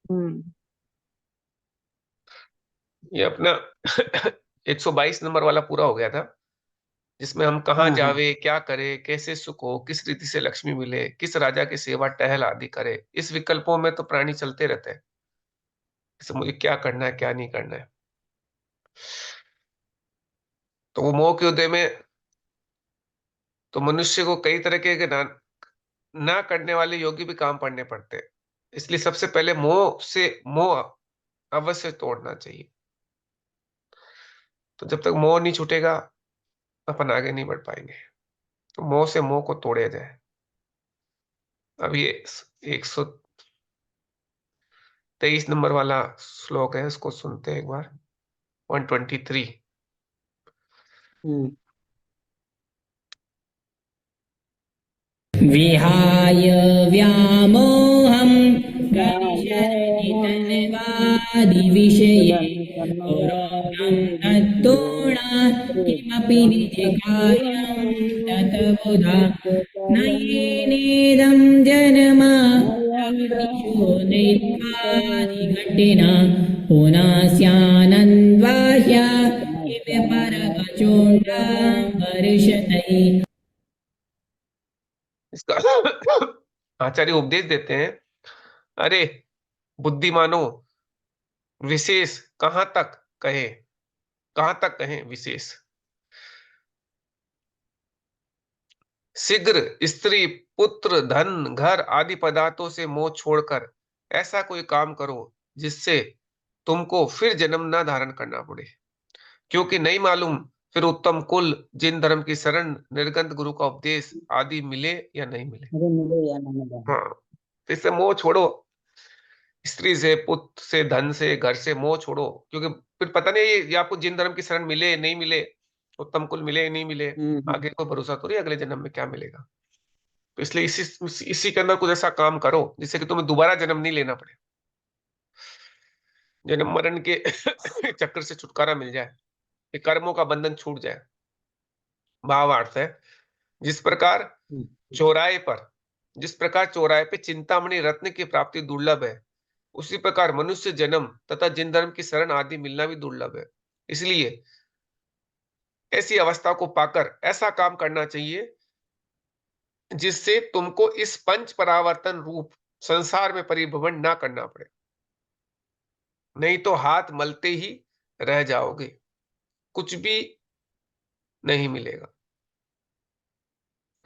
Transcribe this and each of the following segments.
हम्म। ये अपना 122 नंबर वाला पूरा हो गया था, जिसमें हम कहाँ हाँ हाँ। जावे, क्या करे, कैसे सुख हो, किस रीति से लक्ष्मी मिले, किस राजा की सेवा टहल आदि करे। इस विकल्पों में तो प्राणी चलते रहते हैं, जैसे मुझे क्या करना है क्या नहीं करना है। तो वो मोह के उदय में तो मनुष्य को कई तरह के ना करने वाले योग्य भी काम पड़ने पड़ते हैं। इसलिए सबसे पहले मोह अवश्य तोड़ना चाहिए। तो जब तक मोह नहीं छूटेगा, अपन आगे नहीं बढ़ पाएंगे। तो मोह से मोह को तोड़े जाए। अब ये 123 नंबर वाला श्लोक है, इसको सुनते हैं एक बार। 123। हम्म। विहाय व्यामोहं व्यामोहं प्रविशन्नितन्वादिविषये पुरोगं तत्तुण किमपि निजकार्यं ततबुधा नयेनेदं जन्म प्रविदिषो नृत्वादिघटिना पुनः स्यानन्द्वाह्य किं परमचोण्डां वर्षतैः। इसका आचार्य उपदेश देते हैं, अरे बुद्धिमानो, विशेष कहां तक कहे, कहां तक कहें विशेष। शीघ्र स्त्री पुत्र धन घर आदि पदार्थों से मोह छोड़कर ऐसा कोई काम करो जिससे तुमको फिर जन्म न धारण करना पड़े, क्योंकि नहीं मालूम फिर उत्तम कुल जिन धर्म की शरण निर्गंत गुरु का उपदेश आदि मिले या नहीं मिले। अरे मिले या ना मिले। हाँ, तो इससे मोह छोड़ो। स्त्री से, पुत्र से, धन से, घर से मोह छोड़ो, क्योंकि फिर पता नहीं ये आपको जिन धर्म की शरण मिले नहीं मिले, उत्तम कुल मिले नहीं मिले, हम्म। आगे कोई भरोसा तो नहीं अगले जन्म में क्या मिलेगा। तो इसलिए इसी के अंदर कुछ ऐसा काम करो जिससे कि तुम्हें दोबारा जन्म नहीं लेना पड़े, जन्म मरण के चक्कर से छुटकारा मिल जाए, ये कर्मों का बंधन छूट जाए। भावार्थ है, जिस प्रकार हम्म। चौराहे पर जिस प्रकार चौराहे पे चिंतामणि रत्न की प्राप्ति दुर्लभ है, उसी प्रकार मनुष्य जन्म तथा जिन धर्म की शरण आदि मिलना भी दुर्लभ है। इसलिए ऐसी अवस्था को पाकर ऐसा काम करना चाहिए जिससे तुमको इस पंच परावर्तन रूप संसार में परिभ्रमण ना करना पड़े, नहीं तो हाथ मलते ही रह जाओगे, कुछ भी नहीं मिलेगा।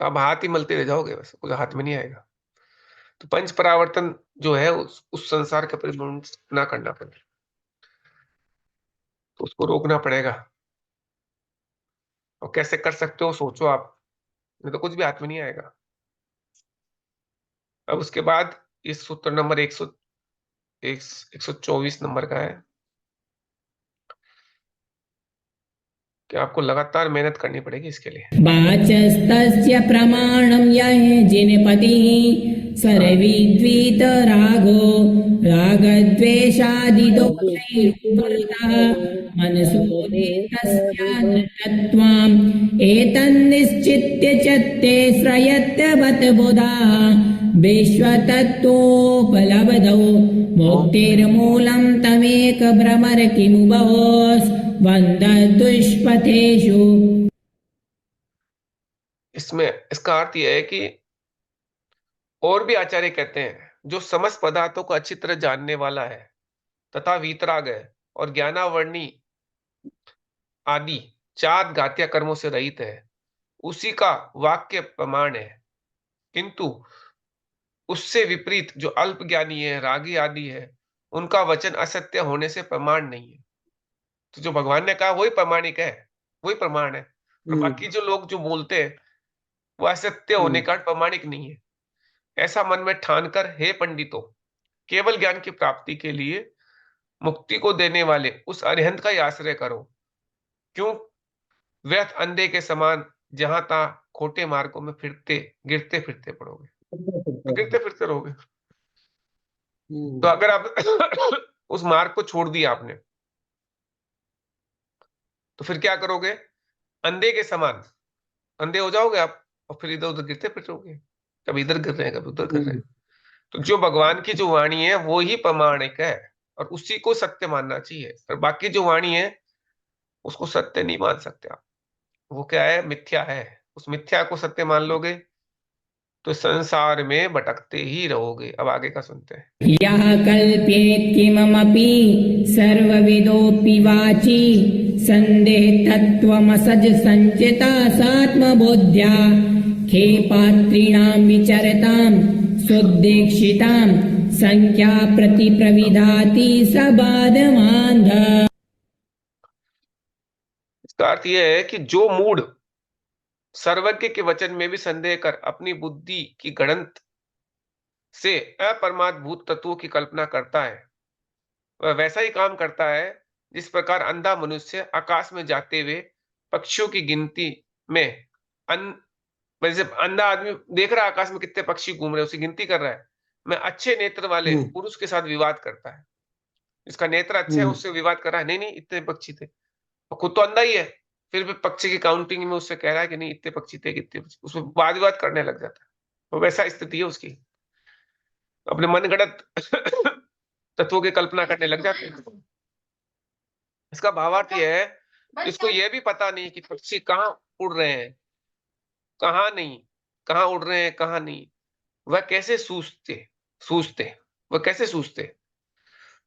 अब हाथ ही मलते रह जाओगे, बस कुछ हाथ में नहीं आएगा। तो पंच परावर्तन जो है उस संसार का परिभ्रमण ना करना पड़े, तो उसको रोकना पड़ेगा। और कैसे कर सकते हो सोचो आप, नहीं तो कुछ भी हाथ में नहीं आएगा। अब उसके बाद इस सूत्र नंबर 124 नंबर का है कि आपको लगातार मेहनत करनी पड़ेगी इसके लिए। वाचस्तस्य प्रमाणं यः जिनपतिः सर्वविद्वीतरागो रागद्वेषादिदोषैरुपहतः मनसो निस्तस्यानृतत्वाम् एतन्निश्चित्य चित्ते श्रयत्यवत बुधा विश्वतत्त्वोपलब्धौ मुक्तिर्मूलं तमेक भ्रमर किमुभोस् वन्ददुष्पथेषु। इसमें इसका अर्थ यह है कि और भी आचार्य कहते हैं, जो समस्त पदार्थों को अच्छी तरह जानने वाला है तथा वीतराग है और ज्ञानावर्णी आदि चार घात्य कर्मों से रहित है, उसी का वाक्य प्रमाण है। किंतु उससे विपरीत जो अल्प ज्ञानी है, रागी आदि है, उनका वचन असत्य होने से प्रमाण नहीं है। तो जो भगवान ने कहा वही प्रमाणिक है, वही प्रमाण है। और बाकी हम्म। जो लोग जो बोलते हैं वो असत्य होने हम्म। का प्रमाणिक नहीं है। ऐसा मन में ठानकर हे पंडितों, केवल ज्ञान की प्राप्ति के लिए मुक्ति को देने वाले उस अरिहंत का ही आश्रय करो। क्यों व्यर्थ अंधे के समान जहां तहां खोटे मार्गों में गिरते फिरते पड़ोगे, फिरते तो फिरते। गिरते फिरते रहोगे। तो हम्म। अगर आप उस मार्ग को छोड़ दिया आपने, तो फिर क्या करोगे? अंधे के समान अंधे हो जाओगे आप, और फिर इधर उधर गिरते फिरोगे, कभी इधर गिर रहे हैं कभी उधर गिर रहे हैं। हम्म। तो जो भगवान की जो वाणी है वो ही प्रमाणिक है और उसी को सत्य मानना चाहिए, और बाकी जो वाणी है उसको सत्य नहीं मान सकते आप। वो क्या है? मिथ्या है। उस मिथ्या को सत्य मान लोगे तो संसार में भटकते ही रहोगे। अब आगे का सुनते हैं। यः कल्प्येत् किममपि सर्वविदोऽपि वाचि सन्देहतत्त्वमसज सञ्चिता सात्मबोध्या खेपात्रीणां विचरतां सुदीक्षितां संख्या प्रतिप्रविधाति सबाधमान्ध। इसका अर्थ यह है कि जो मूढ़ सर्वज्ञ के वचन में भी संदेह कर अपनी बुद्धि की गणंत से अपरमार्थ भूत तत्वों की कल्पना करता है, वह वैसा ही काम करता है जिस प्रकार अंधा मनुष्य आकाश में जाते हुए पक्षियों की गिनती में जैसे अंधा आदमी देख रहा है आकाश में कितने पक्षी घूम रहे हैं, उसकी गिनती कर रहा है, मैं अच्छे नेत्र वाले पुरुष के साथ विवाद करता है। इसका नेत्र अच्छा है, उससे विवाद कर रहा है, नहीं नहीं इतने पक्षी थे, और खुद तो अंधा ही है, फिर भी पक्षी की काउंटिंग में उससे कह रहा है कि नहीं इतने पक्षी थे, कितने पक्षी, उसमें वाद विवाद करने लग जाता है। तो वैसा स्थिति है उसकी, अपने मनगढ़ंत तत्वों की कल्पना करने लग जाते हैं। इसका भावार्थ यह है, इसको यह भी पता नहीं कि पक्षी कहाँ उड़ रहे हैं, कहाँ नहीं, कहाँ उड़ रहे हैं, कहाँ नहीं, वह कैसे सूझते, वह कैसे सूझते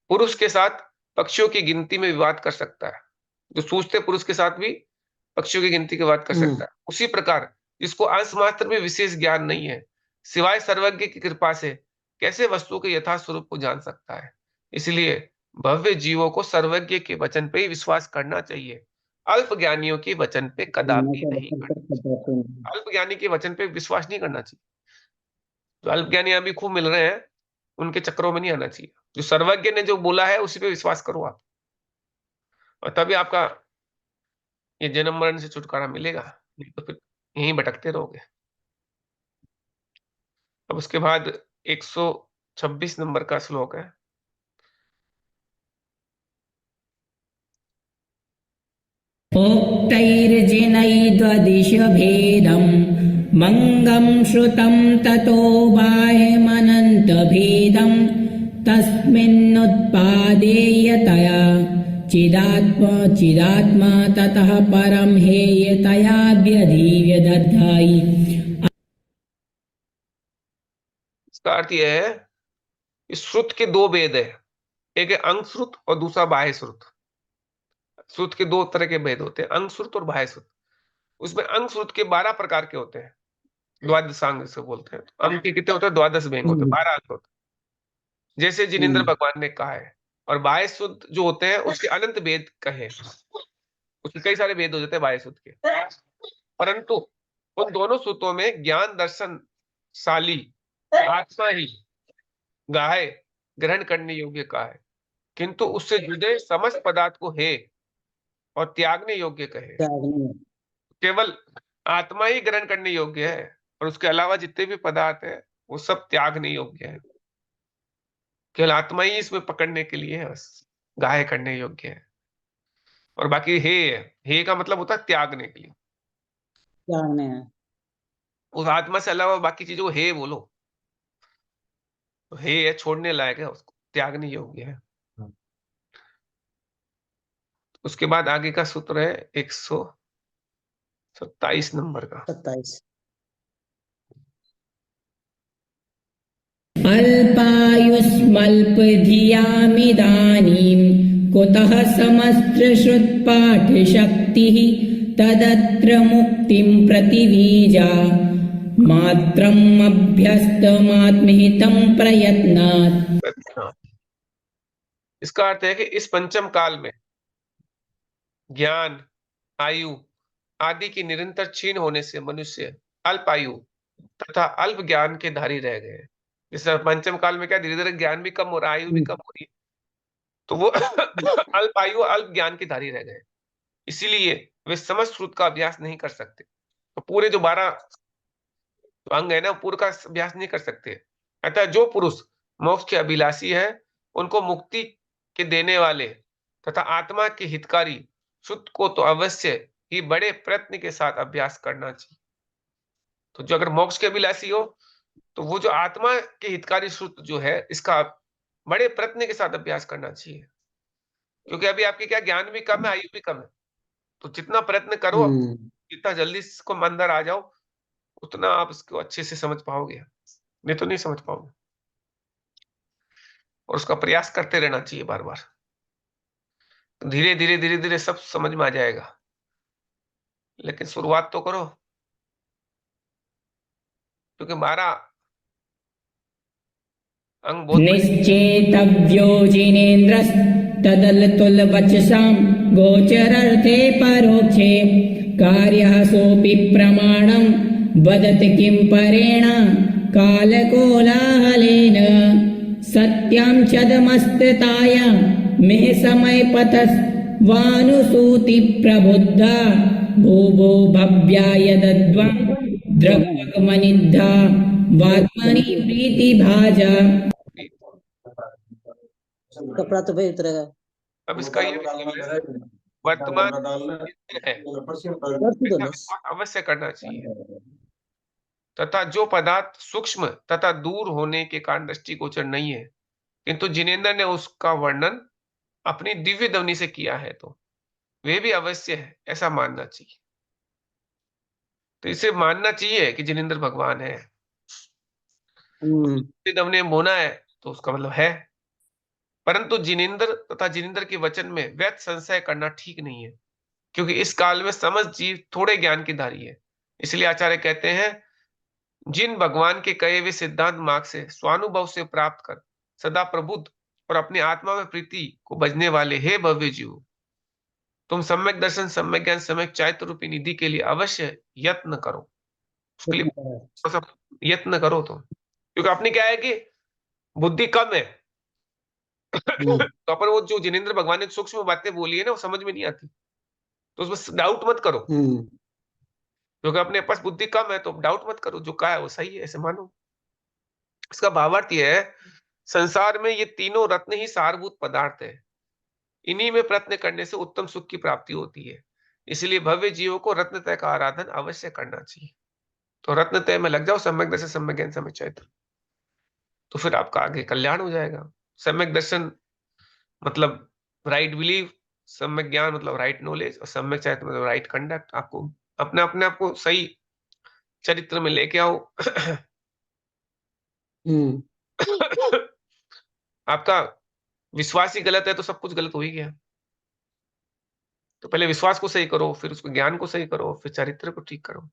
पुरुष के साथ पक्षियों की गिनती में विवाद कर सकता है, जो सूझते पुरुष के साथ भी पक्षियों की गिनती की बात कर सकता है। उसी प्रकार जिसको अंश मात्र में विशेष ज्ञान नहीं है, सिवाय सर्वज्ञ की कृपा से कैसे वस्तु के यथा स्वरूप को जान सकता है। इसलिए भव्य जीवों को सर्वज्ञ के वचन पे ही विश्वास करना चाहिए, अल्प ज्ञानियों के वचन पे कदापि नहीं करना। अल्प ज्ञानी के वचन पे विश्वास नहीं करना चाहिए। जो अल्प ज्ञानी अभी खूब मिल रहे हैं उनके चक्रों में नहीं आना चाहिए। जो सर्वज्ञ ने जो बोला है उसी पे विश्वास करो आप, और तभी आपका ये जन्म मरण से छुटकारा मिलेगा, नहीं तो फिर यहीं भटकते रहोगे। अब उसके बाद 126 नंबर का श्लोक है। उक्तैर्जिनैर्द्वदिशभेदं मङ्गं श्रुतं ततो बाह्यमनन्तभेदं तस्मिन्नुत्पादेयतया चिदात्मा ततः परं हेयतया व्यधीव्यदधायि। इसका अर्थ यह है कि श्रुत के दो भेद है, एक है अंग श्रुत और दूसरा बाह्य श्रुत। श्रुत के दो तरह के भेद होते हैं, अंग श्रुत और बाह्य श्रुत। उसमें अंग श्रुत के 12 प्रकार के होते हैं, द्वादशांग से बोलते हैं। अंग के कितने होते हैं? द्वादश भेद होते हैं, 12 अंग होते हैं, जैसे जिनेंद्र भगवान ने कहा है। और बाह्य शुद्ध जो होते हैं उसके अनंत भेद कहे, उसके कई सारे भेद हो जाते हैं बाह्य शुद्ध के, परंतु उन दोनों सूत्रों में ज्ञान दर्शन शाली आत्मा ही गाहे ग्रहण करने योग्य का है, किंतु उससे जुड़े समस्त पदार्थ को हे और त्यागने योग्य कहे। केवल आत्मा ही ग्रहण करने योग्य है, और उसके अलावा जितने भी पदार्थ है वो सब त्यागने योग्य है। केवल आत्मा ही इसमें पकड़ने के लिए है, बस गाहे करने योग्य है, और बाकी हे है। हे का मतलब होता है त्यागने के लिए। उस आत्मा से अलावा बाकी चीजों को हे बोलो तो हे है, छोड़ने लायक है, उसको त्यागने योग्य है। उसके बाद आगे का सूत्र है 127 नंबर का। 27 अल्पायुष्मल्पधियामिदानीं कुतः समस्त्रश्रुत्पाठशक्तिः तदत्र मुक्तिं प्रतिवीजा मात्रम् अभ्यस्तमात्महितं प्रयत्नात्। इसका अर्थ है कि इस पंचम काल में ज्ञान, आयु आदि की निरंतर क्षीण होने से मनुष्य अल्पायु तथा अल्प ज्ञान के धारी रह गए। जैसे पंचम काल में क्या धीरे धीरे ज्ञान भी कम हो रहा है, आयु भी कम हो रही है, तो वो अल्पायु अल्प ज्ञान की धारी रह गए। इसीलिए वे समस्त श्रुत का अभ्यास नहीं कर सकते। तो पूरे जो 12 अंग है ना, पूरे का अभ्यास नहीं कर सकते। अतः जो पुरुष मोक्ष के अभिलाषी है उनको मुक्ति के देने वाले तथा आत्मा के हितकारी शुद्ध को तो अवश्य ही बड़े प्रयत्न के साथ अभ्यास करना चाहिए। तो जो अगर मोक्ष के अभिलाषी हो तो वो जो आत्मा के हितकारी सूत्र जो है, इसका बड़े प्रयत्न के साथ अभ्यास करना चाहिए, क्योंकि अभी आपके क्या ज्ञान भी कम है, आयु भी कम है। तो जितना प्रयत्न करो, जितना जल्दी इसको अंदर आ जाओ, उतना आप इसको अच्छे से समझ पाओगे, नहीं तो नहीं समझ पाओगे। और उसका प्रयास करते रहना चाहिए बार बार। धीरे धीरे धीरे धीरे सब समझ में आ जाएगा, लेकिन शुरुआत तो करो, क्योंकि 12 अंग बहुत निश्चेतव्यो जिनेन्द्रस्तदलतुलवचसां गोचरर्थे परोक्षे कार्यः सोऽपि प्रमाणं वदति किं परेण कालकोलाहलेन सत्यां चदमस्तताय मे समयपथस्वानुसूति प्रबुद्धा भूभो भव्या यदद्वं द्रवगमनिद्धा वात्मनि प्रीति भाजा। कपड़ा तो भाई उतरेगा। अब इसका ये वर्तमान है, अवश्य करना चाहिए, तथा जो पदार्थ सूक्ष्म तथा दूर होने के कारण दृष्टिगोचर नहीं है, किंतु जिनेन्द्र ने उसका वर्णन अपनी दिव्य ध्वनि से किया है, तो वे भी अवश्य है, ऐसा मानना चाहिए। तो इसे मानना चाहिए कि जिनेन्द्र भगवान है। ध्वनि में बोना है तो उसका मतलब है, परंतु जिनेन्द्र तथा जिनेन्द्र के वचन में व्यर्थ संशय करना ठीक नहीं है, क्योंकि इस काल में समस्त जीव थोड़े ज्ञान की धारी है। इसलिए आचार्य कहते हैं, जिन भगवान के कहे हुए सिद्धांत मार्ग से स्वानुभव से प्राप्त कर सदा प्रबुद्ध और अपनी आत्मा में प्रीति को बजने वाले हे भव्य जीव, तुम सम्यक दर्शन, सम्यक ज्ञान, सम्यक चैत्य रूपी निधि के लिए अवश्य यत्न करो। उसके लिए यत्न करो तुम, क्योंकि अपनी क्या है कि बुद्धि कम है। तो अपन वो जो जिनेन्द्र भगवान ने सूक्ष्म बातें बोली है ना, वो समझ में नहीं आती, तो उसमें डाउट मत करो, क्योंकि अपने पास बुद्धि कम है, तो डाउट मत करो, जो कहा है वो सही है, ऐसे मानो। इसका भावार्थ यह है, संसार में ये तीनों रत्न ही सारभूत पदार्थ है, इन्हीं में प्रयत्न करने से उत्तम सुख की प्राप्ति होती है। इसलिए भव्य जीवों को रत्नत्रय का आराधन अवश्य करना चाहिए। तो रत्नत्रय में लग जाओ, सम्यक दर्शन, सम्यक ज्ञान, सम्यक चैत्र, तो फिर आपका आगे कल्याण हो जाएगा। सम्यक दर्शन मतलब राइट बिलीव, सम्यक ज्ञान मतलब राइट नॉलेज, और सम्यक चैत्र मतलब राइट कंडक्ट। आपको अपने आप को सही चरित्र में लेके आओ। आपका विश्वास ही गलत है तो सब कुछ गलत हो ही गया। तो पहले विश्वास को सही करो, फिर उसको ज्ञान को सही करो, फिर चरित्र को ठीक करो।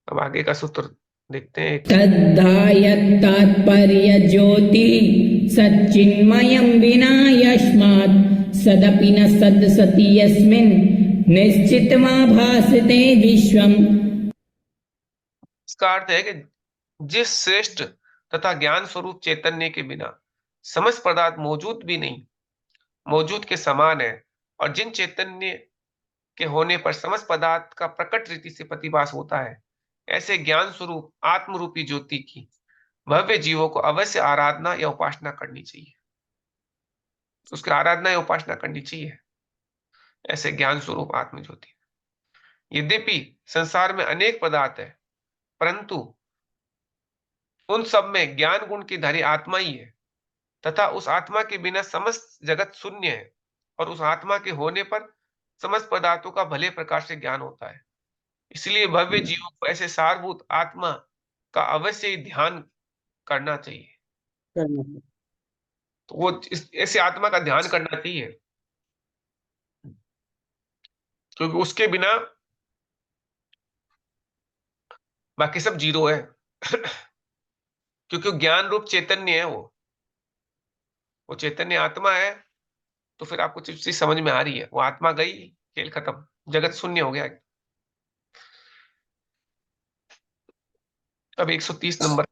अब आगे का सूत्र देखते हैं। तद्धायत् तात्पर्य ज्योति सच्चिन्मयं विना यस्मात् सदपि न सदसति यस्मिन् निश्चितमा भासते विश्वम्। इसका अर्थ है कि जिस श्रेष्ठ तथा ज्ञान स्वरूप चैतन्य के बिना समस्त पदार्थ मौजूद भी नहीं मौजूद के समान है, और जिन चैतन्य के होने पर समस्त पदार्थ का प्रकट रीति से प्रतिभास होता है, ऐसे ज्ञान स्वरूप आत्मरूपी ज्योति की भव्य जीवों को अवश्य आराधना या उपासना करनी चाहिए। उसकी आराधना या उपासना करनी चाहिए, ऐसे ज्ञान स्वरूप आत्म ज्योति। यद्यपि संसार में अनेक पदार्थ है, परंतु उन सब में ज्ञान गुण की धारी आत्मा ही है, तथा उस आत्मा के बिना समस्त जगत शून्य है, और उस आत्मा के होने पर समस्त पदार्थों का भले प्रकार से ज्ञान होता है। इसलिए भव्य जीवों को ऐसे सारभूत आत्मा का अवश्य ही ध्यान करना चाहिए। तो वो ऐसे आत्मा का ध्यान करना चाहिए, क्योंकि उसके बिना बाकी सब जीरो है। क्योंकि ज्ञान रूप चैतन्य है, वो चैतन्य आत्मा है। तो फिर आपको चीज समझ में आ रही है, वो आत्मा गई, खेल खत्म, जगत शून्य हो गया। अब 130 नंबर।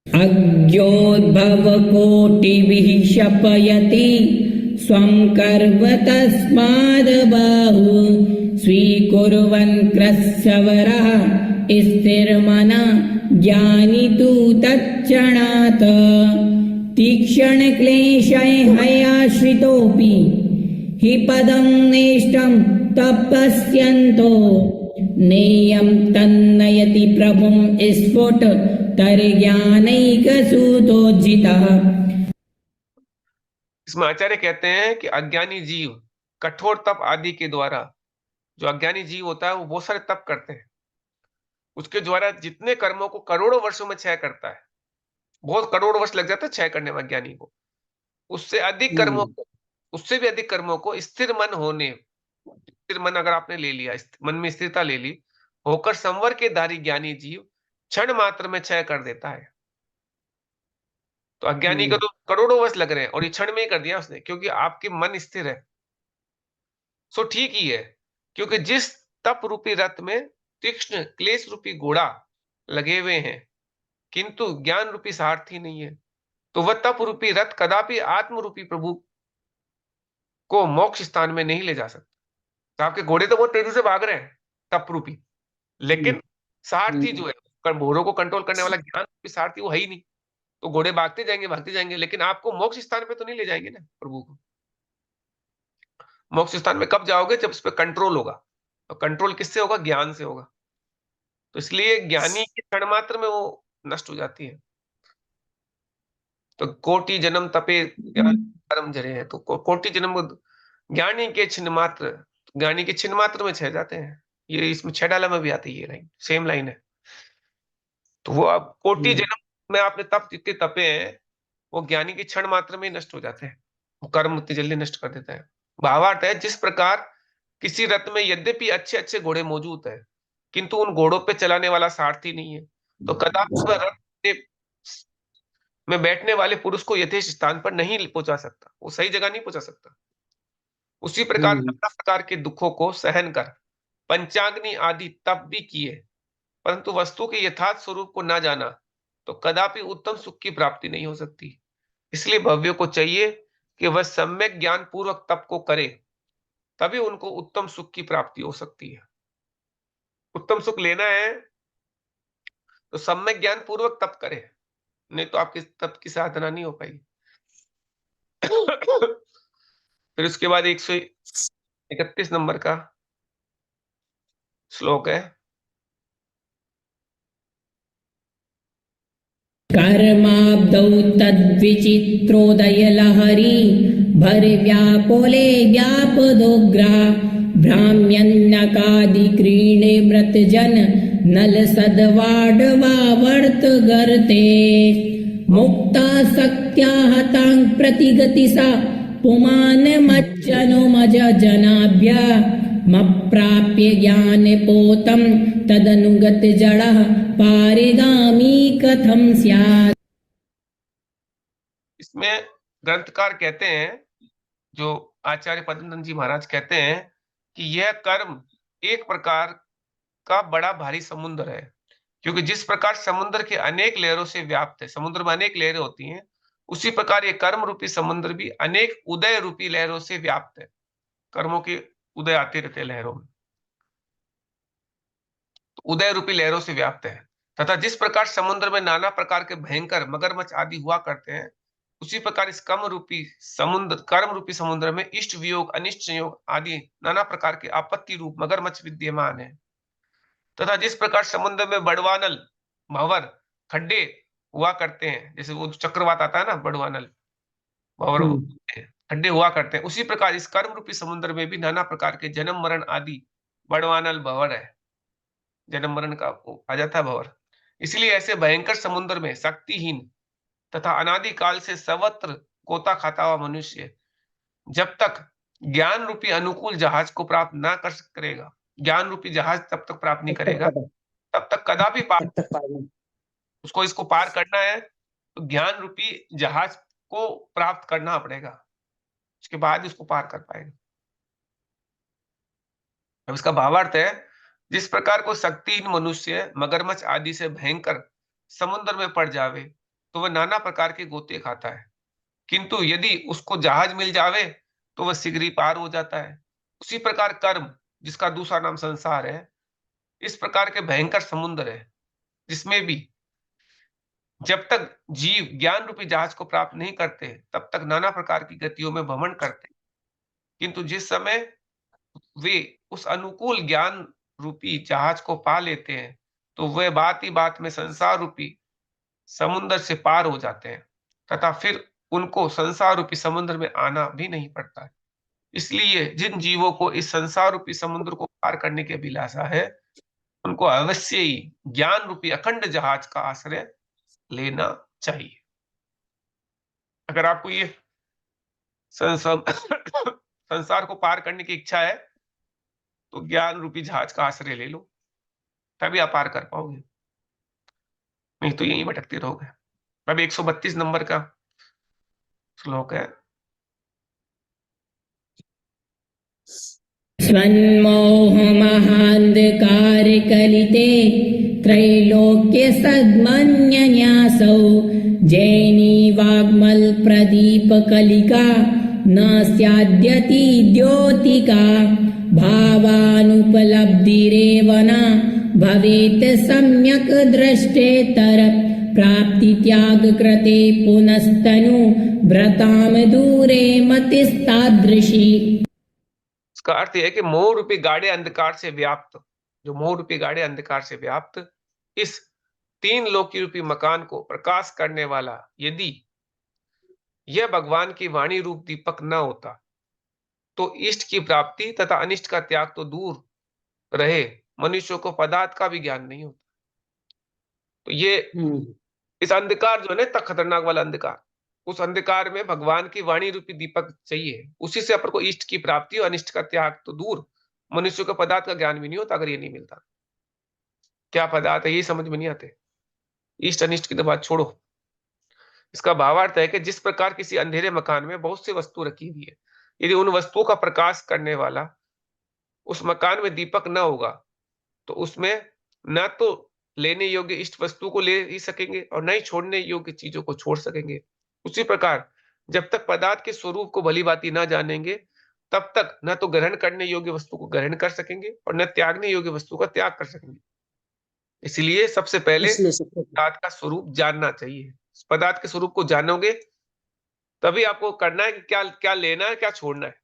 अज्ञोद्भवकोटिभिः शपयति स्वं कर्म तस्माद् बाहु स्वीकुर्वन् क्रस्सवरः स्थिरमनः ज्ञानी तु तत्क्षणात् तीक्ष्णक्लेशैः हयाश्रितोऽपि हि पदं नेष्टं तपस्यन्तो नेयं तन्नयति प्रभुं स्फुट तर्ज्ञानैकसूतोज्झितः। इसमें आचार्य कहते हैं कि अज्ञानी जीव कठोर तप आदि के द्वारा, जो अज्ञानी जीव होता है वो बहुत सारे तप करते हैं, उसके द्वारा जितने कर्मों को करोड़ों वर्षों में क्षय करता है, बहुत करोड़ वर्ष लग जाते हैं क्षय करने में अज्ञानी को, उससे अधिक कर्मों को, उससे भी अधिक कर्मों को स्थिर मन होने, स्थिर मन अगर आपने ले लिया, मन में स्थिरता ले ली, होकर संवर के धारी ज्ञानी जीव क्षण मात्र में क्षय कर देता है। तो अज्ञानी को तो करोड़ों वर्ष लग रहे हैं और ये क्षण में ही कर दिया उसने, क्योंकि आपके मन स्थिर है। सो ठीक ही है, क्योंकि जिस तप रूपी रथ में तीक्ष्ण क्लेश रूपी घोड़ा लगे हुए हैं, किंतु ज्ञान रूपी सारथी नहीं है, तो वह तप रूपी रथ कदापि आत्म रूपी प्रभु को मोक्ष स्थान में नहीं ले जा सकता। तो आपके घोड़े तो बहुत तेजी से भाग रहे हैं तप रूपी, लेकिन सारथी जो है, घोड़ों को कंट्रोल करने वाला ज्ञान रूपी सारथी वो है ही नहीं। तो घोड़े भागते जाएंगे, लेकिन आपको मोक्ष स्थान पे तो नहीं ले जाएंगे ना प्रभु को। मोक्ष स्थान में कब जाओगे? जब इस पे कंट्रोल होगा, और कंट्रोल किससे होगा? ज्ञान से होगा। तो इसलिए ज्ञानी के क्षण मात्र में वो नष्ट हो जाती है। तो कोटि जन्म तपे ज्ञान कर्म जरे हैं, तो कोटि जन्म ज्ञानी के छिन्न मात्र, ज्ञानी के छिन्न मात्र में छह जाते हैं। ये इसमें छह डाला में भी आती है ये लाइन, सेम लाइन है। तो वो आप कोटि जन्म में आपने तप जितने तपे हैं, वो ज्ञानी के क्षण मात्र में ही नष्ट हो जाते हैं, वो कर्म उतनी जल्दी नष्ट कर देता है। भावार्थ है, जिस प्रकार किसी रथ में यद्यपि अच्छे अच्छे घोड़े मौजूद है, किंतु उन घोड़ों पे चलाने वाला सारथी नहीं है, तो कदापि वह रथ में बैठने वाले पुरुष को यथेष्ट स्थान पर नहीं पहुंचा सकता, वो सही जगह नहीं पहुंचा सकता। उसी प्रकार नाना प्रकार के दुखों को सहन कर पंचाग्नि आदि तप भी किए, परंतु वस्तु के यथार्थ स्वरूप को न जाना, तो कदापि उत्तम सुख की प्राप्ति नहीं हो सकती। इसलिए भव्य को चाहिए कि वह सम्यक ज्ञान पूर्वक तप को करे, तभी उनको उत्तम सुख की प्राप्ति हो सकती है। उत्तम सुख लेना है तो सम्यक ज्ञान पूर्वक तप करे, नहीं तो आपकी तप की साधना नहीं हो पाएगी। फिर उसके बाद 131 नंबर का श्लोक है। कर्माब्दौ तद्विचित्रोदयलहरी भरव्यापोले व्यापदोग्रा भ्राम्यन्नकादिक्रीडे मृतजन नलसद्वाडवावर्त गर्ते मुक्ता सक्त्या हतां प्रतिगति सा पुमानमज्जनुमज जनाभ्य मप्राप्य ज्ञानपोतं तदनुगत जडः पारिगामी कथम स्यात्। इसमें ग्रंथकार कहते हैं, जो आचार्य पद्मनाभ जी महाराज कहते हैं कि यह कर्म एक प्रकार का बड़ा भारी समुद्र है, क्योंकि जिस प्रकार समुद्र के अनेक लहरों से व्याप्त है, समुद्र में अनेक लहरें होती हैं, उसी प्रकार ये कर्म रूपी समुद्र भी अनेक उदय रूपी लहरों से व्याप्त है। कर्मों के उदय आते रहते हैं लहरों में, तो उदय रूपी लहरों से व्याप्त है। तथा जिस प्रकार समुद्र में नाना प्रकार के भयंकर मगरमच्छ आदि हुआ करते हैं, उसी प्रकार इस कर्म रूपी समुद्र में इष्ट वियोग, अनिष्ट संयोग आदि नाना प्रकार के आपत्ति रूप मगरमच्छ विद्यमान है। तथा जिस प्रकार समुद्र में बड़वानल, भंवर, खड्डे हुआ करते हैं, जैसे वो चक्रवात आता है ना, बड़वानल, भंवर, खड्डे हुआ करते हैं, उसी प्रकार इस कर्म रूपी समुद्र में भी नाना प्रकार के जन्म मरण आदि बड़वानल भंवर है, जन्म मरण का आ जाता है भंवर। इसलिए ऐसे भयंकर समुद्र में शक्तिहीन तथा अनादि काल से सर्वत्र गोता खाता हुआ मनुष्य जब तक ज्ञान रूपी अनुकूल जहाज को प्राप्त ना कर करेगा, ज्ञान रूपी जहाज तब तक प्राप्त नहीं करेगा, तब तक कदापि उसको इसको पार करना है तो ज्ञान रूपी जहाज को प्राप्त करना पड़ेगा, उसके बाद उसको पार कर पाएगा। अब इसका भावार्थ है, जिस प्रकार को शक्तिहीन मनुष्य मगरमच्छ आदि से भयंकर समुद्र में पड़ जावे, तो वह नाना प्रकार के गोते खाता है, किंतु यदि उसको जहाज मिल जावे तो वह शीघ्र ही पार हो जाता है। उसी प्रकार कर्म, जिसका दूसरा नाम संसार है, इस प्रकार के भयंकर समुद्र है, जिसमें भी जब तक जीव ज्ञान रूपी जहाज को प्राप्त नहीं करते, तब तक नाना प्रकार की गतियों में भ्रमण करते, किंतु जिस समय वे उस अनुकूल ज्ञान रूपी जहाज को पा लेते हैं तो वह बात ही बात में संसार रूपी समुद्र से पार हो जाते हैं तथा फिर उनको संसार रूपी समुद्र में आना भी नहीं पड़ता है। इसलिए जिन जीवों को इस संसार रूपी समुद्र को पार करने की अभिलाषा है उनको अवश्य ही ज्ञान रूपी अखंड जहाज का आश्रय लेना चाहिए। अगर आपको ये संसार को पार करने की इच्छा है तो ज्ञान रूपी जहाज का आश्रय ले लो, तभी आप पार कर पाओगे, नहीं तो यहीं भटकते रहोगे। अब 132 नंबर का श्लोक है। स्वन्मोहमहान्धकारकलिते त्रैलोक्य सद्मन्यन्यासौ जैनी वाग्मल्प्रदीपकलिका न स्याद्यति द्योतिका भावानुपलब्धिरेव न भवेत् सम्यक् दृष्टेतर प्राप्ति त्याग कृते पुनस्तनु व्रताम दूरे मतिस्तादृशी। इसका अर्थ यह है कि मोह रूपी गाढ़े अंधकार से व्याप्त, जो मोह रूपी गाढ़े अंधकार से व्याप्त इस तीन लोक रूपी मकान को प्रकाश करने वाला यदि यह भगवान की वाणी रूप दीपक न होता तो इष्ट की प्राप्ति तथा अनिष्ट का त्याग तो दूर रहे, मनुष्यों को पदार्थ का भी ज्ञान नहीं होता। तो ये इस अंधकार जो है ना, खतरनाक वाला अंधकार, उस अंधकार में भगवान की वाणी रूपी दीपक चाहिए, उसी से अपन को इष्ट की प्राप्ति और अनिष्ट का त्याग तो दूर, मनुष्य को पदार्थ का ज्ञान भी नहीं होता अगर ये नहीं मिलता। क्या पदार्थ है ये समझ में नहीं आते, इष्ट अनिष्ट की तो बात छोड़ो। इसका भावार्थ है कि जिस प्रकार किसी अंधेरे मकान में बहुत सी वस्तु रखी हुई है, यदि उन वस्तुओं का प्रकाश करने वाला उस मकान में दीपक न होगा तो उसमें न तो लेने योग्य इष्ट वस्तु को ले ही सकेंगे और न ही छोड़ने योग्य चीजों को छोड़ सकेंगे। उसी प्रकार जब तक पदार्थ के स्वरूप को भली भांति न जानेंगे तब तक न तो ग्रहण करने योग्य वस्तु को ग्रहण कर सकेंगे और न त्यागने योग्य वस्तु का त्याग कर सकेंगे। इसलिए सबसे पहले पदार्थ का स्वरूप जानना चाहिए। पदार्थ के स्वरूप को जानोगे तभी आपको करना है कि क्या क्या लेना है क्या छोड़ना है,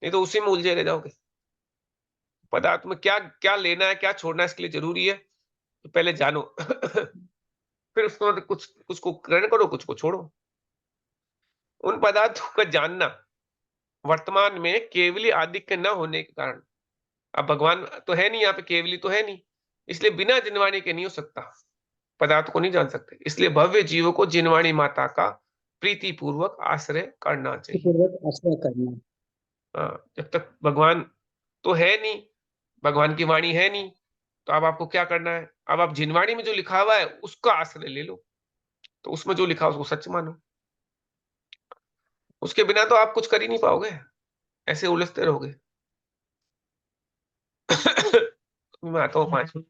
नहीं तो उसी में उलझे रह जाओगे। पदार्थ में क्या क्या लेना है क्या छोड़ना है इसके लिए जरूरी है तो पहले जानो फिर उसके बाद कुछ कुछ को ग्रहण करो कुछ को छोड़ो। उन पदार्थों का जानना वर्तमान में केवली आधिक्य न होने के कारण, अब भगवान तो है नहीं यहाँ पे, केवली तो है नहीं, इसलिए बिना जिनवाणी के नहीं हो सकता, पदार्थ को नहीं जान सकते। इसलिए भव्य जीवों को जिनवाणी माता का प्रीति पूर्वक आश्रय करना चाहिए। आश्रय करना। जब तक भगवान तो है नहीं, भगवान की वाणी है नहीं, तो अब आपको क्या करना है, अब आप जिनवाणी में जो लिखा हुआ है उसका आश्रय ले लो, तो उसमें जो लिखा है उसको सच मानो। उसके बिना तो आप कुछ कर ही नहीं पाओगे, ऐसे उलझते रहोगे। मैं आता हूँ 5 मिनट।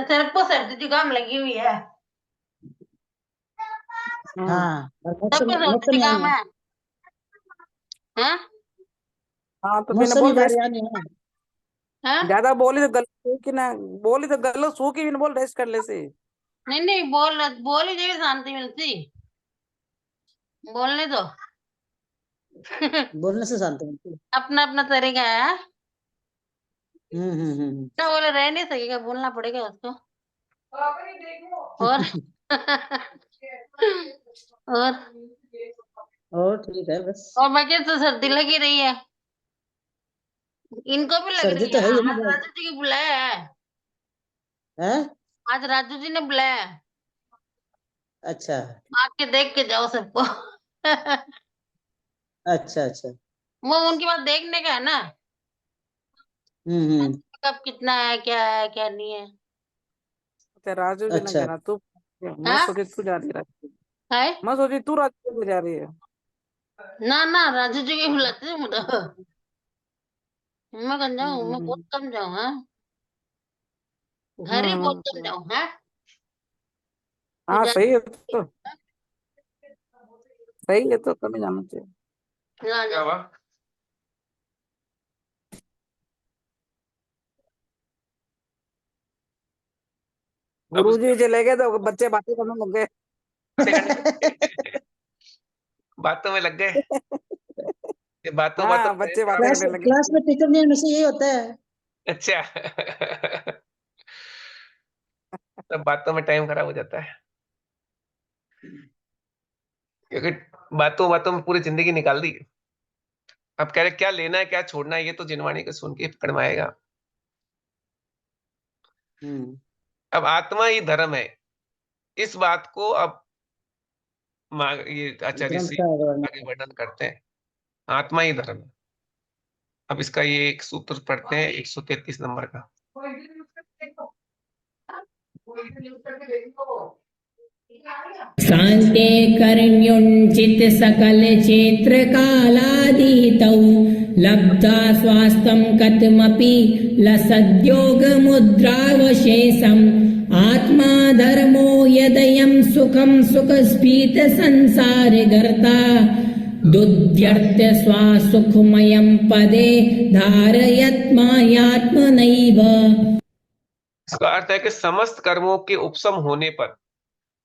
सर को सर्दी जुकाम लगी हुई है। हाँ, सबको सर्दी जुकाम है। हाँ? हाँ तो मैंने मौसम बोल इधर रेस्ट, यानी है। हाँ? ज्यादा बोली तो गल सूखी ना, बोली तो गल सूखी, मैंने बोल रेस्ट कर ले से। नहीं बोल ही जाए, शांति मिलती, बोलने दो। बोलने से शांति मिलती है। अपना अपना तरीका है। हम्म। बोले रह नहीं सकेगा, बोलना पड़ेगा उसको। और और ठीक है बस। और बाकी तो सर्दी लगी रही है, इनको भी लग सर्दी रही तो है। है ही आज ना। राजू जी को बुलाया है, हैं? आज राजू जी ने बुलाया है, अच्छा आके देख के जाओ सबको। अच्छा। वो उनकी बात देखने का है ना, कब कितना है क्या नहीं है। तो राजू जी ने अच्छा कहना तू, मैं हाँ? सोची तू जा रही है, है? मैं सोची तू राजू को जा रही है। ना राजू जी को बुलाते थे मुझे, मैं कहाँ जाऊँ, मैं बहुत कम जाऊँ। हाँ, घर ही बहुत कम जाऊँ। हाँ, हाँ सही है तो। सही है तो कभी जाना चाहिए। ला क्या जा। हुआ? अब गुरुजी चले गए तो बच्चे बातें करने लग गए। बातों में लग गए। ये बातों बातों हाँ, में बच्चे पड़ा बातें था। क्लास करने लगे। क्लास में टीचर ने हमेशा यही होता है। अच्छा। तब बातों में टाइम खराब हो जाता है, क्योंकि बातों बातों में पूरी जिंदगी निकाल दी। अब कह रहे क्या लेना है क्या छोड़ना है, ये तो जिनवाणी को सुन के पकड़ में आएगा। हम्म, अब आत्मा ही धर्म है, इस बात को अब ये आचार्य श्री ग्रंथकार वर्णन आगे वर्णन करते हैं। आत्मा ही धर्म है। अब इसका ये एक सूत्र पढ़ते हैं 133 नंबर का। शान्ते कर्ण्युञ्चित् सकलक्षेत्रकालादितौ लब्धा स्वास्थं कथमपि लसद्योगमुद्रावशेषम् आत्मा धर्मो यदयं सुखं सुखस्फीतसंसारगर्ता दुध्यर्थ स्वासुखमयं पदे धारयत्मायात्मनैव। इसका अर्थ है कि समस्त कर्मों के उपशम होने पर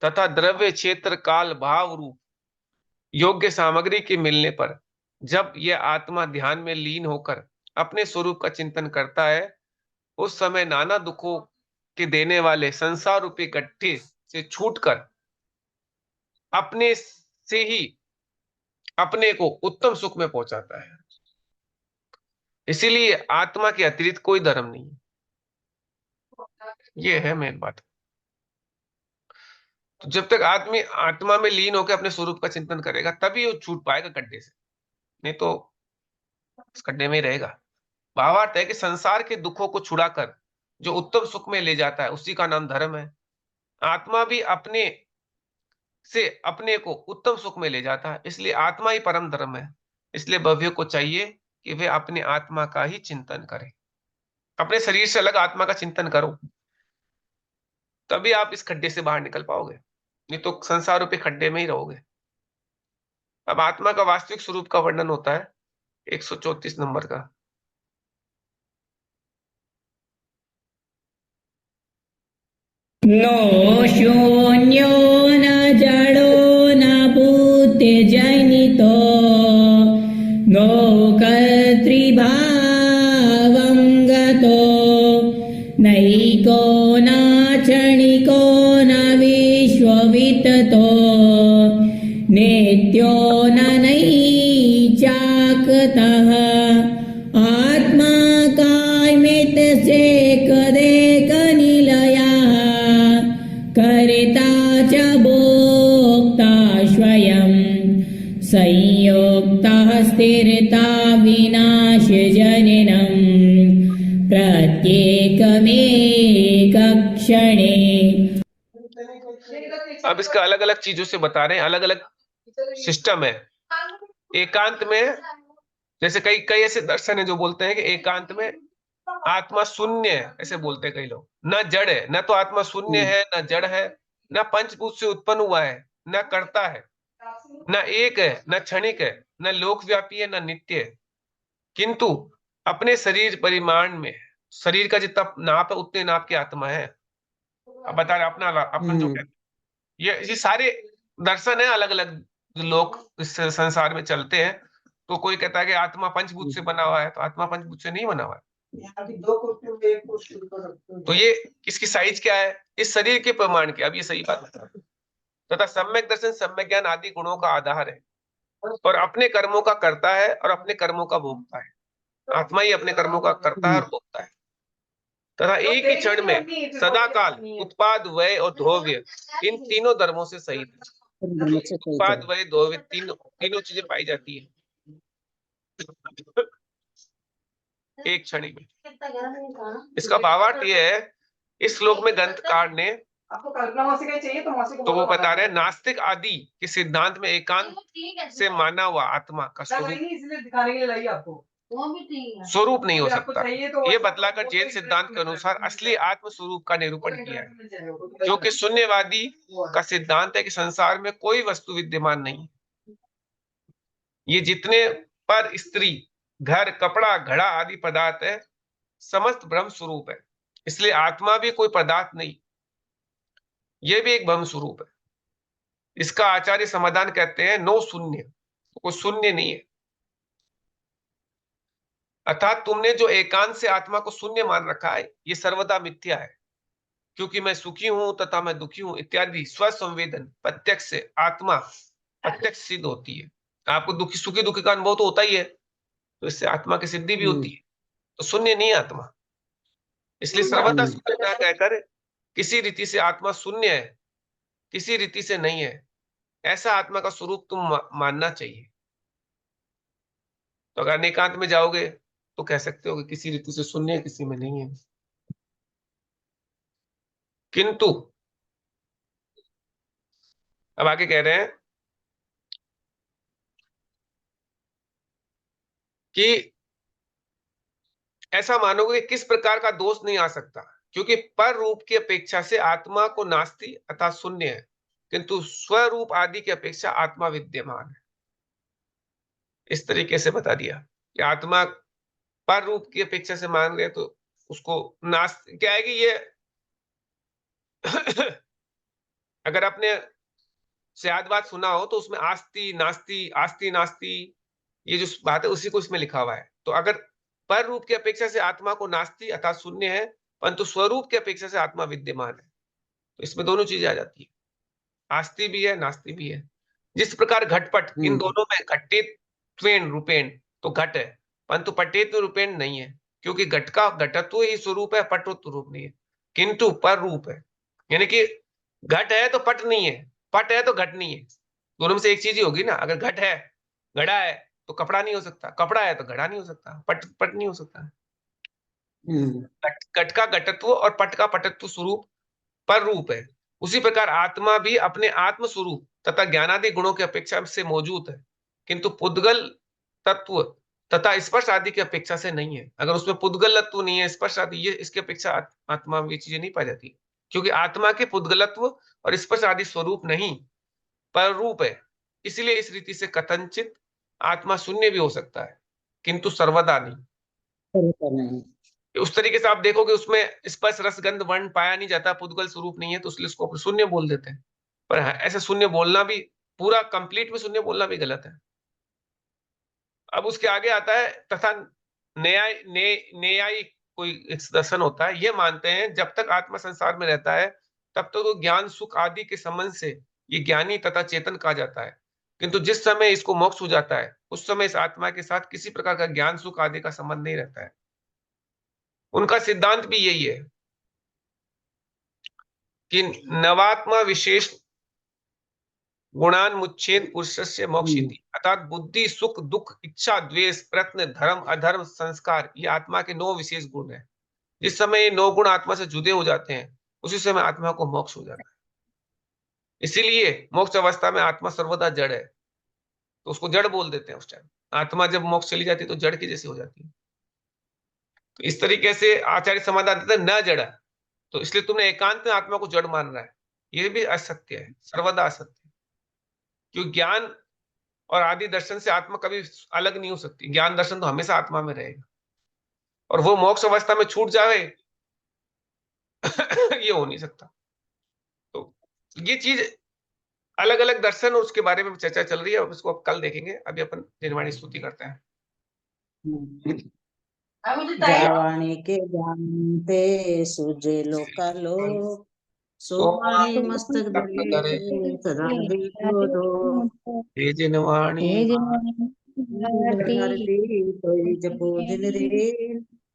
तथा द्रव्य क्षेत्र काल भाव रूप योग्य सामग्री के मिलने पर जब यह आत्मा ध्यान में लीन होकर अपने स्वरूप का चिंतन करता है, उस समय नाना दुखों के देने वाले संसार रूपी गट्ठे से छूटकर अपने से ही अपने को उत्तम सुख में पहुंचाता है। इसीलिए आत्मा के अतिरिक्त कोई धर्म नहीं है। ये है मेन बात। तो जब तक आदमी आत्मा में लीन होकर अपने स्वरूप का चिंतन करेगा तभी वो छूट पाएगा गड्ढे से, नहीं तो इस गड्ढे में ही रहेगा। भावार्थ है कि संसार के दुखों को छुड़ाकर जो उत्तम सुख में ले जाता है उसी का नाम धर्म है। आत्मा भी अपने से अपने को उत्तम सुख में ले जाता है, इसलिए आत्मा ही परम धर्म है। इसलिए भव्य को चाहिए कि वे अपने आत्मा का ही चिंतन करें। अपने शरीर से अलग आत्मा का चिंतन करो, तभी आप इस खड्डे से बाहर निकल पाओगे, नहीं तो संसार रूपी खड्डे में ही रहोगे। अब आत्मा का वास्तविक स्वरूप का वर्णन होता है 134 नंबर का। नो शून्यो न जडो न भूत्यजनितो नो कर्तृभावं गतो नैको न क्षणिको न विश्वविततो नित्यो न नैचाकतः आत्मा कायमित से कदेक निलयः कर्ता च भोक्ता स्वयं संयोक्तः स्थिरता विनाशजननं प्रत्येकमेकक्षणे। अब इसका अलग अलग चीजों से बता रहे हैं, अलग अलग सिस्टम है। एकांत में जैसे कई कई ऐसे दर्शन है जो बोलते हैं कि एकांत में आत्मा शून्य है, ऐसे बोलते हैं कई लोग। न जड़ है, न तो आत्मा शून्य है, न जड़ है, न पंचभूत से उत्पन्न हुआ है, न करता है, न एक है, न क्षणिक है, न लोकव्यापी है, न नित्य है, किंतु अपने शरीर परिमाण में शरीर का जितना नाप है उतने नाप की आत्मा है। अब बता रहे अपना अपन जो कहते हैं, ये सारे दर्शन है अलग अलग लोग इस संसार में चलते हैं। तो कोई कहता है कि आत्मा पंचभूत से बना हुआ है, तो आत्मा पंचभूत से नहीं बना हुआ है। तो ये इसकी साइज क्या है, इस शरीर के प्रमाण की। अब ये सही बात है। तथा सम्यक दर्शन सम्यक ज्ञान आदि गुणों का आधार है और अपने कर्मों का करता है और अपने कर्मों का भोगता है। आत्मा ही अपने कर्मों का करता है और भोगता है तथा एक ही क्षण में सदाकाल उत्पाद व्यय और ध्रुव्य इन तीनों धर्मों से सहित है। उत्पाद व्यय ध्रुव्य तीनों चीजें पाई जाती है एक क्षण में। इसका भावार्थ यह है, इस श्लोक में ग्रंथकार ने तो वो बता रहे हैं नास्तिक आदि के सिद्धांत में एकांत से माना हुआ आत्मा का स्वरूप नहीं हो सकता। ये बतलाकर जैन सिद्धांत के अनुसार असली आत्म स्वरूप का निरूपण किया है, जो कि शून्यवादी का सिद्धांत है कि संसार में कोई वस्तु विद्यमान नहीं। ये जितने पर स्त्री, घर, कपड़ा, घड़ा आदि पदार्थ है, समस्त ब्रह्म स्वरूप है। इसलिए आत्मा भी कोई पदार्थ नहीं, ये भी एक ब्रह्म स्वरूप है। इसका आचार्य समाधान कहते हैं नो शून्य, कोई शून्य नहीं है। अर्थात तुमने जो एकांत से आत्मा को शून्य मान रखा है, ये सर्वदा मिथ्या है। क्योंकि मैं सुखी हूं तथा मैं दुखी हूं इत्यादि स्वसंवेदन प्रत्यक्ष से आत्मा प्रत्यक्ष सिद्ध होती है। आपको दुखी सुखी दुखी का अनुभव तो होता ही है, तो इससे आत्मा की सिद्धि भी होती है। तो शून्य नहीं है आत्मा। इसलिए सर्वदा शून्य न कहकर किसी रीति से आत्मा शून्य है, किसी रीति से नहीं है, ऐसा आत्मा का स्वरूप तुम मानना चाहिए। तो अगर एकांत में जाओगे तो कह सकते हो कि किसी रीति से शून्य है, किसी में नहीं है। किंतु अब आगे कह रहे हैं कि ऐसा मानोगे कि किस प्रकार का दोष नहीं आ सकता, क्योंकि पर रूप की अपेक्षा से आत्मा को नास्ति अर्थात शून्य है, किंतु स्वरूप आदि की अपेक्षा आत्मा विद्यमान है। इस तरीके से बता दिया कि आत्मा पर रूप की अपेक्षा से मान रहे तो उसको नास्ति क्या है कि ये अगर आपने शायद सुना हो तो उसमें आस्ति नास्ति, आस्ति नास्ति, ये जो बात है उसी को इसमें लिखा हुआ है। तो अगर पर रूप की अपेक्षा से आत्मा को नास्ति अर्थात शून्य है, परंतु स्वरूप की अपेक्षा से आत्मा विद्यमान है, तो इसमें दोनों चीजें आ जाती है, आस्ति भी है नास्ति भी है। जिस प्रकार घटपट, इन दोनों में घटित्वेन रूपेण तो घट है, परंतु पटेत्व रूपेण नहीं है, क्योंकि घट का घटत्व ही स्वरूप है, पटत्व रूप नहीं है, किंतु पर रूप है। यानी कि घट है तो पट नहीं है, पट है तो घट नहीं है, दोनों में से एक चीज ही होगी ना। अगर घट है, घड़ा है तो कपड़ा नहीं हो सकता, कपड़ा है तो घड़ा नहीं हो सकता, पट पट नहीं हो सकता। घट का घटत्व और पट का पटत्व स्वरूप पर रूप है। उसी प्रकार आत्मा भी अपने आत्म स्वरूप तथा ज्ञानादि गुणों की अपेक्षा से मौजूद है, किंतु पुद्गल तत्व तथा स्पर्श आदि की अपेक्षा से नहीं है। अगर उसमें पुद्गलत्व नहीं है, स्पर्श आदि, ये इसकी अपेक्षा आत्मा में ये चीजें नहीं पाई जाती, क्योंकि आत्मा के पुद्गलत्व और स्पर्श आदि स्वरूप नहीं, पर रूप है। इसलिए इस रीति से कथनचित आत्मा शून्य भी हो सकता है, किंतु सर्वदा नहीं। उस तरीके से आप देखोगे उसमें स्पर्श रस गंध वर्ण पाया नहीं जाता, पुद्गल स्वरूप नहीं है, तो इसलिए उसको शून्य बोल देते हैं। पर ऐसे शून्य बोलना भी, पूरा कंप्लीट में शून्य बोलना भी गलत है। अब उसके आगे आता है तथा न्यायिक कोई एक दर्शन होता है, ये मानते हैं जब तक आत्मा संसार में रहता है तब तक तो ज्ञान सुख आदि के संबंध से ये ज्ञानी तथा चेतन कहा जाता है, किंतु जिस समय इसको मोक्ष हो जाता है उस समय इस आत्मा के साथ किसी प्रकार का ज्ञान सुख आदि का संबंध नहीं रहता है। उनका सिद्धांत भी यही है कि नवात्मा विशेष गुणान्मुच्छेद पुरुषस्य मोक्षिति, अर्थात बुद्धि सुख दुख इच्छा द्वेष प्रयत्न धर्म अधर्म संस्कार, ये आत्मा के 9 विशेष गुण है। जिस समय ये 9 गुण आत्मा से जुदे हो जाते हैं उसी समय आत्मा को मोक्ष हो जाता है। इसीलिए मोक्ष अवस्था में आत्मा सर्वदा जड़ है, तो उसको जड़ बोल देते हैं। उस टाइम आत्मा जब मोक्ष चली जाती है तो जड़ की जैसी हो जाती है। तो इस तरीके से आचार्य समाधान देते हैं न जड़, तो इसलिए तुमने एकांत में आत्मा को जड़ मान रहा है, ये भी असत्य है, सर्वदा असत्य। क्योंकि ज्ञान और आदि दर्शन से आत्मा कभी अलग नहीं हो सकती, ज्ञान दर्शन तो हमेशा आत्मा में रहेगा, और वो मोक्ष अवस्था में छूट जाए ये हो नहीं सकता। तो ये चीज अलग अलग दर्शन और उसके बारे में चर्चा चल रही है, और इसको अब कल देखेंगे। अभी अपन निर्वाणी स्तुति करते हैं। जावाणी के जानते सुजे लोकालोक, सोमानी मस्तक धरे सदा देखो दो, तेज नवाणी धरती कोई जपो दिन रे,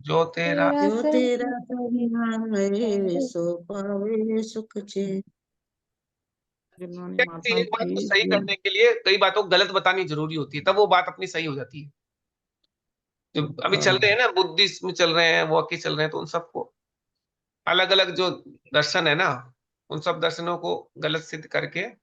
जो तेरा स्वाभिमान है सो पावे सुख चे। एक बात को सही करने के लिए कई बातों को गलत बतानी जरूरी होती है, तब वो बात अपनी सही हो जाती है। जो अभी चल रहे हैं ना, बुद्धिस्ट में चल रहे हैं, वो की चल रहे हैं, तो उन सबको अलग अलग जो दर्शन है ना, उन सब दर्शनों को गलत सिद्ध करके